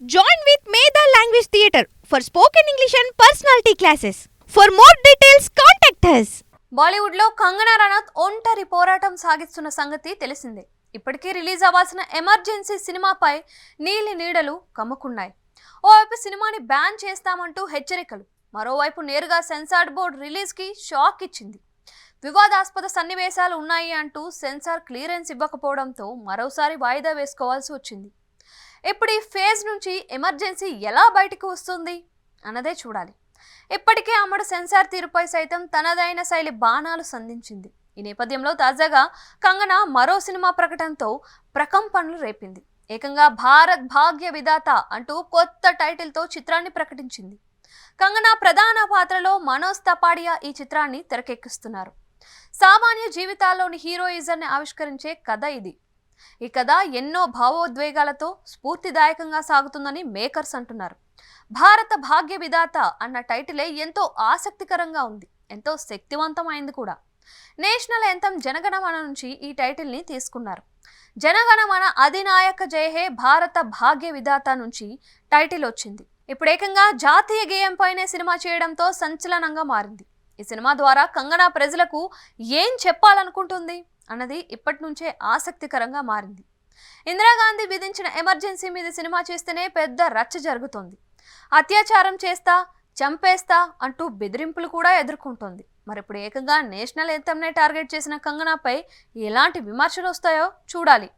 Join with Medha Language Theatre for spoken English and personality classes. For more details, contact us. Bollywood లో కంగనా రనౌత్ ఒంటరి పోరాటం సాగిస్తున్న సంగతి తెలిసిందే. ఇప్పటికే రిలీజ్ అవ్వాల్సిన ఎమర్జెన్సీ సినిమాపై నీలి నీడలు కమ్ముకున్నాయి. ఓవైపు సినిమాని బ్యాన్ చేస్తామంటూ హెచ్చరికలు, మరోవైపు నేరుగా సెన్సార్ బోర్డు రిలీజ్ కి షాక్ ఇచ్చింది. వివాదాస్పద సన్నివేశాలు ఉన్నాయి అంటూ సెన్సార్ క్లియరెన్స్ ఇవ్వకపోవడంతో మరోసారి వాయిదా వేసుకోవాల్సి వచ్చింది. ఇప్పుడు ఈ ఫేజ్ నుంచి ఎమర్జెన్సీ ఎలా బయటకు వస్తుంది అన్నదే చూడాలి. ఇప్పటికే అమ్మడు సెన్సార్ తీరుపై సైతం తనదైన శైలి బాణాలు సంధించింది. ఈ నేపథ్యంలో తాజాగా కంగనా మరో సినిమా ప్రకటనతో ప్రకంపనలు రేపింది. ఏకంగా భారత్ భాగ్య విధాత అంటూ కొత్త టైటిల్తో చిత్రాన్ని ప్రకటించింది. కంగనా ప్రధాన పాత్రలో మనోజ్ తపాడియా ఈ చిత్రాన్ని తెరకెక్కిస్తున్నారు. సామాన్య జీవితాల్లోని హీరోయిజాన్ని ఆవిష్కరించే కథ ఇది. ఈ కథ ఎన్నో భావోద్వేగాలతో స్ఫూర్తిదాయకంగా సాగుతుందని మేకర్స్ అంటున్నారు. భారత భాగ్య విధాత అన్న టైటిలే ఎంతో ఆసక్తికరంగా ఉంది, ఎంతో శక్తివంతమైంది కూడా. నేషనల్ యాంథమ్ జనగణమన నుంచి ఈ టైటిల్ని తీసుకున్నారు. జనగణమన అధినాయక జయహే భారత భాగ్య విధాత నుంచి టైటిల్ వచ్చింది. ఇప్పుడు ఏకంగా జాతీయ గేయంపైనే సినిమా చేయడంతో సంచలనంగా మారింది. ఈ సినిమా ద్వారా కంగనా ప్రజలకు ఏం చెప్పాలనుకుంటుంది అన్నది ఇప్పటి నుంచే ఆసక్తికరంగా మారింది. ఇందిరాగాంధీ విధించిన ఎమర్జెన్సీ మీద సినిమా చేస్తేనే పెద్ద రచ్చ జరుగుతోంది. అత్యాచారం చేస్తా, చంపేస్తా అంటూ బెదిరింపులు కూడా ఎదుర్కొంటోంది. మరిప్పుడు ఏకంగా నేషనల్ యాంథమ్నే టార్గెట్ చేసిన కంగనాపై ఎలాంటి విమర్శలు వస్తాయో చూడాలి.